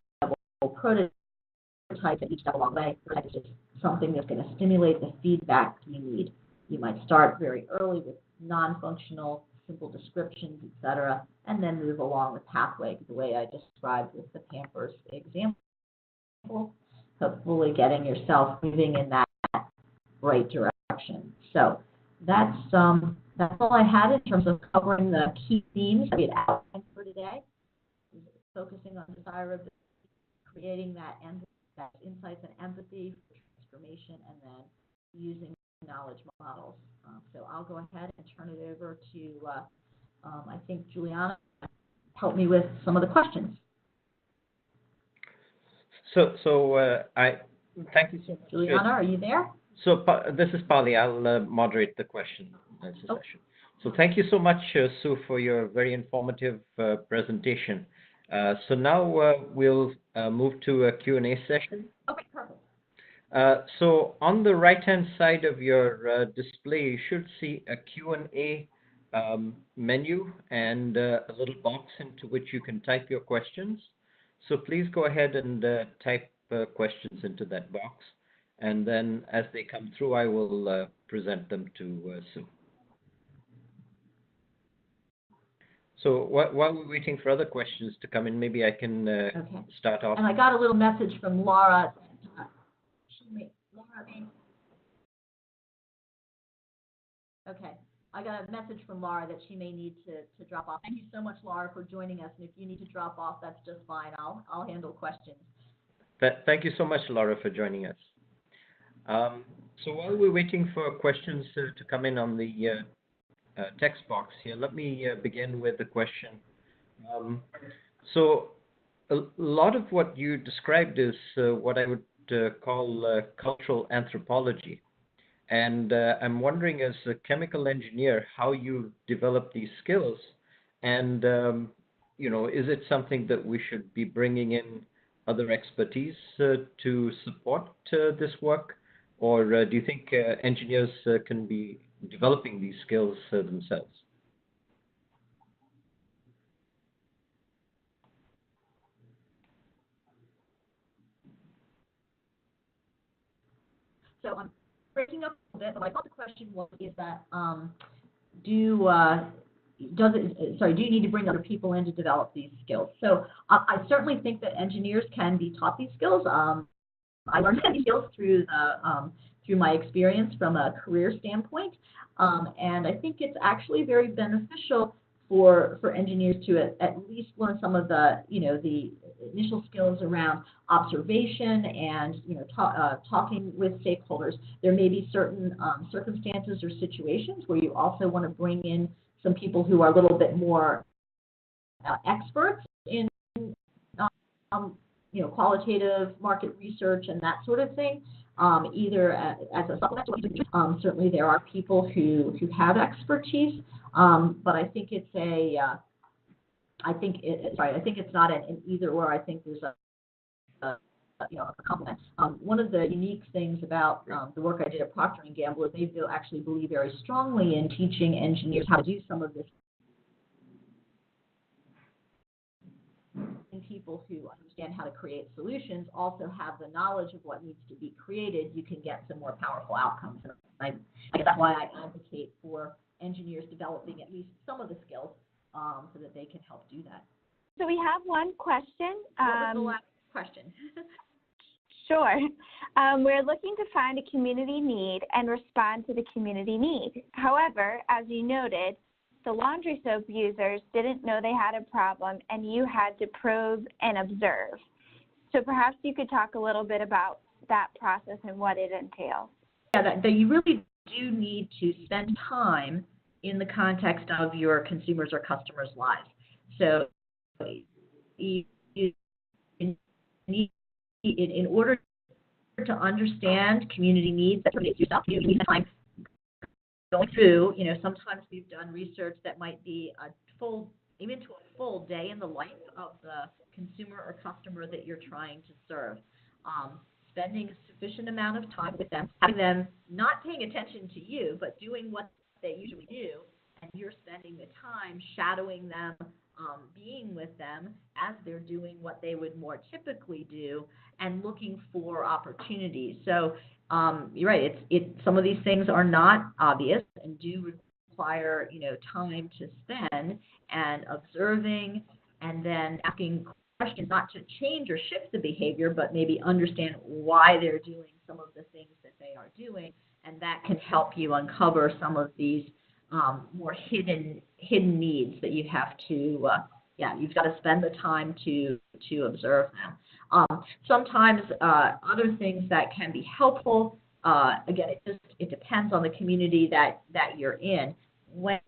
prototype at each step along the way. Prototype is something that's going to stimulate the feedback you need. You might start very early with non-functional, simple descriptions, etc., and then move along with pathway, the way I described with the Pampers example, hopefully getting yourself moving in that right direction. So that's all I had in terms of covering the key themes we had outlined for today. Focusing on desirability, creating that insights and empathy for transformation, and then using knowledge models. So I'll go ahead and turn it over to, I think, Juliana, help me with some of the questions. I thank you so much. Juliana, are you there? So this is Pali. I'll moderate the question session. So thank you so much, Sue, for your very informative presentation. So now we'll move to a Q&A session. Okay, perfect. So on the right-hand side of your display, you should see a Q&A menu and a little box into which you can type your questions. So please go ahead and type questions into that box. And then as they come through, I will present them to Sue. So while we're waiting for other questions to come in, maybe I can start off. And I got a little message from Laura. Okay, I got a message from Laura that she may need to drop off. Thank you so much, Laura, for joining us. And if you need to drop off, that's just fine. I'll handle questions. Thank you so much, Laura, for joining us. So while we're waiting for questions to come in on the text box here, let me begin with the question. So a lot of what you described is what I would call cultural anthropology. And I'm wondering, as a chemical engineer, how you develop these skills. And, you know, is it something that we should be bringing in other expertise to support this work? Or do you think engineers can be developing these skills themselves? So I'm breaking up a bit, but I thought the question was, is that do you need to bring other people in to develop these skills? So I certainly think that engineers can be taught these skills. I learned these skills through my experience from a career standpoint, and I think it's actually very beneficial for engineers to at least learn some of the the initial skills around observation and talking with stakeholders. There may be certain circumstances or situations where you also want to bring in some people who are a little bit more experts in qualitative market research and that sort of thing. Either as a supplement, certainly there are people who have expertise, but I think it's I think it's not an either or. I think there's a complement. One of the unique things about the work I did at Procter & Gamble is they actually believe very strongly in teaching engineers how to do some of this. And people who understand how to create solutions also have the knowledge of what needs to be created. You can get some more powerful outcomes. And I guess that's why I advocate for engineers developing at least some of the skills so that they can help do that. So we have one question. What was the last question? Sure. We're looking to find a community need and respond to the community need. However, as you noted, the laundry soap users didn't know they had a problem, and you had to probe and observe. So perhaps you could talk a little bit about that process and what it entails. Yeah, that you really do need to spend time in the context of your consumers' or customers' lives. So in order to understand community needs, you need time going through, sometimes we've done research that might be a full even to a full day in the life of the consumer or customer that you're trying to serve. Spending a sufficient amount of time with them, having them not paying attention to you, but doing what they usually do, and you're spending the time shadowing them, being with them as they're doing what they would more typically do, and looking for opportunities. So you're right. Some of these things are not obvious and do require time to spend and observing, and then asking questions, not to change or shift the behavior, but maybe understand why they're doing some of the things that they are doing, and that can help you uncover some of these more hidden needs that you have to, you've got to spend the time to observe them. Sometimes other things that can be helpful, again, it depends on the community that you're in. When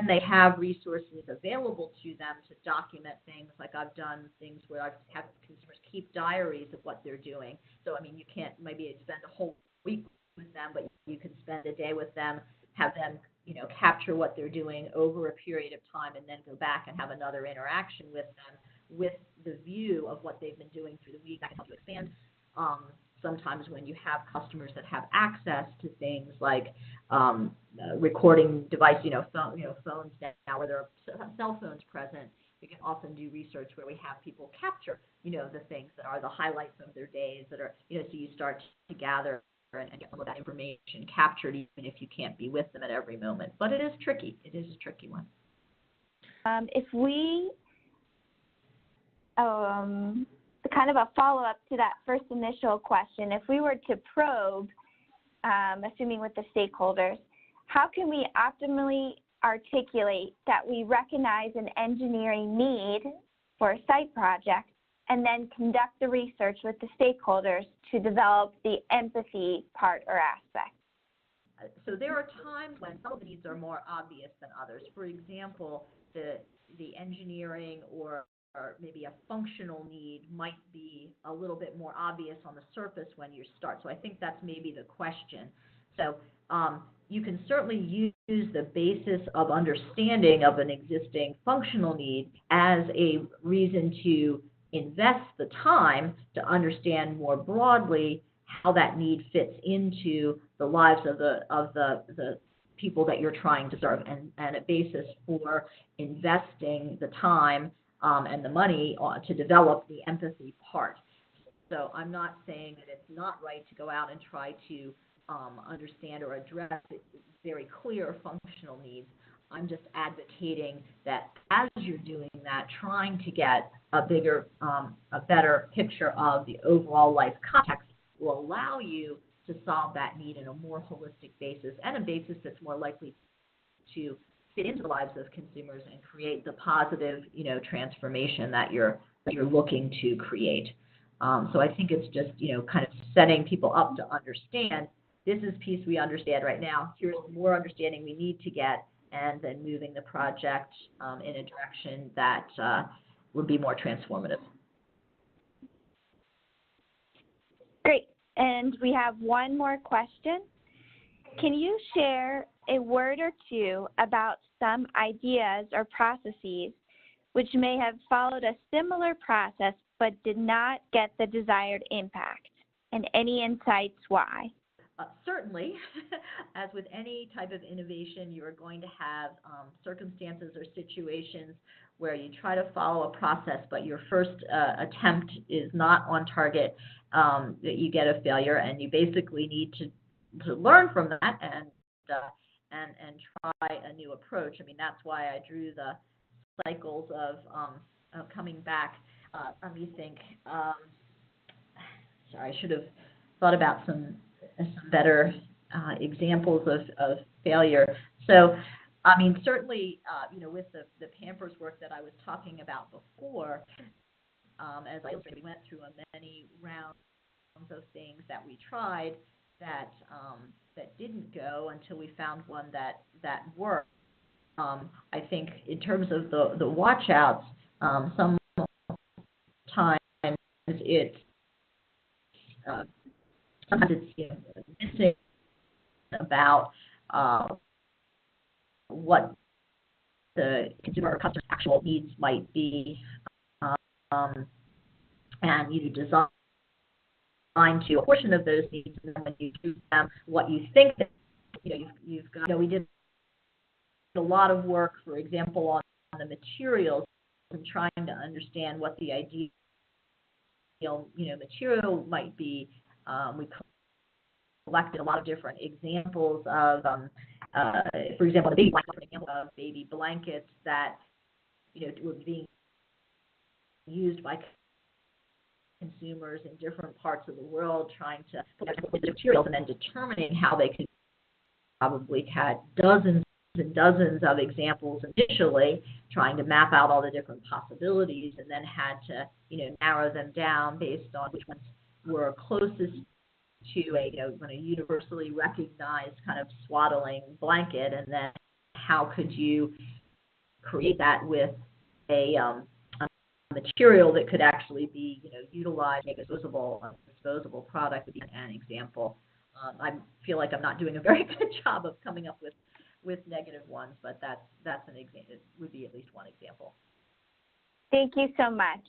they have resources available to them to document things, like I've done things where I've had consumers keep diaries of what they're doing. So, you can't maybe spend a whole week with them, but you can spend a day with them, have them, capture what they're doing over a period of time, and then go back and have another interaction with them with the view of what they've been doing through the week. That can help you expand. Sometimes when you have customers that have access to things like recording device, phones now where there are cell phones present, we can often do research where we have people capture, the things that are the highlights of their days that are, so you start to gather and get some of that information captured, even if you can't be with them at every moment. But it is tricky. It is a tricky one. If we kind of a follow-up to that first initial question, if we were to probe, assuming with the stakeholders, how can we optimally articulate that we recognize an engineering need for a site project and then conduct the research with the stakeholders to develop the empathy part or aspect? So there are times when some of the needs are more obvious than others. For example, the engineering or maybe a functional need might be a little bit more obvious on the surface when you start. So I think that's maybe the question. So you can certainly use the basis of understanding of an existing functional need as a reason to invest the time to understand more broadly how that need fits into the lives of the people that you're trying to serve, and a basis for investing the time and the money to develop the empathy part. So I'm not saying that it's not right to go out and try to understand or address very clear functional needs. I'm just advocating that as you're doing that, trying to get a better picture of the overall life context will allow you to solve that need in a more holistic basis, and a basis that's more likely to fit into the lives of consumers and create the positive, transformation that you're looking to create. So I think it's just, kind of setting people up to understand this is piece we understand right now. Here's more understanding we need to get, and then moving the project in a direction that would be more transformative. Great. And we have one more question. Can you share a word or two about some ideas or processes which may have followed a similar process but did not get the desired impact, and any insights why? Certainly, as with any type of innovation, you are going to have circumstances or situations where you try to follow a process, but your first attempt is not on target, that you get a failure, and you basically need to learn from that and try a new approach. I mean, that's why I drew the cycles of coming back. Let me think. Sorry, I should have thought about some better examples of failure. So, I mean, certainly, with the Pampers work that I was talking about before, as I illustrated, we went through many rounds of things that we tried that didn't go until we found one that worked. I think in terms of the watch outs, sometimes it's missing about what the consumer or customer's actual needs might be, and you design to a portion of those needs, and then when you do them, what you think that, you've got. We did a lot of work, for example, on the materials and trying to understand what the ideal, material might be. We collected a lot of different examples of, for example, the baby blanket, an example of baby blankets that, were being used by consumers in different parts of the world, trying to put the materials and then determining how they could. Probably had dozens and dozens of examples initially, trying to map out all the different possibilities, and then had to, narrow them down based on which ones were closest to a, universally recognized kind of swaddling blanket, and then how could you create that with a material that could actually be, utilized, make a disposable product would be an example. I feel like I'm not doing a very good job of coming up with negative ones, but that's an example. It would be at least one example. Thank you so much.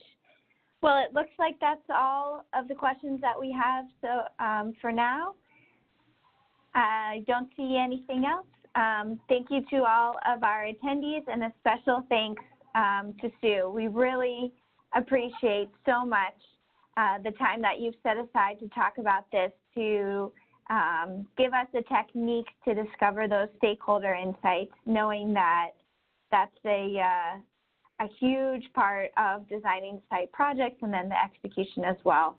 Well, it looks like that's all of the questions that we have. So for now, I don't see anything else. Thank you to all of our attendees, and a special thanks to Sue. We really appreciate so much the time that you've set aside to talk about this, to give us the techniques to discover those stakeholder insights, knowing that that's a huge part of designing site projects and then the execution as well.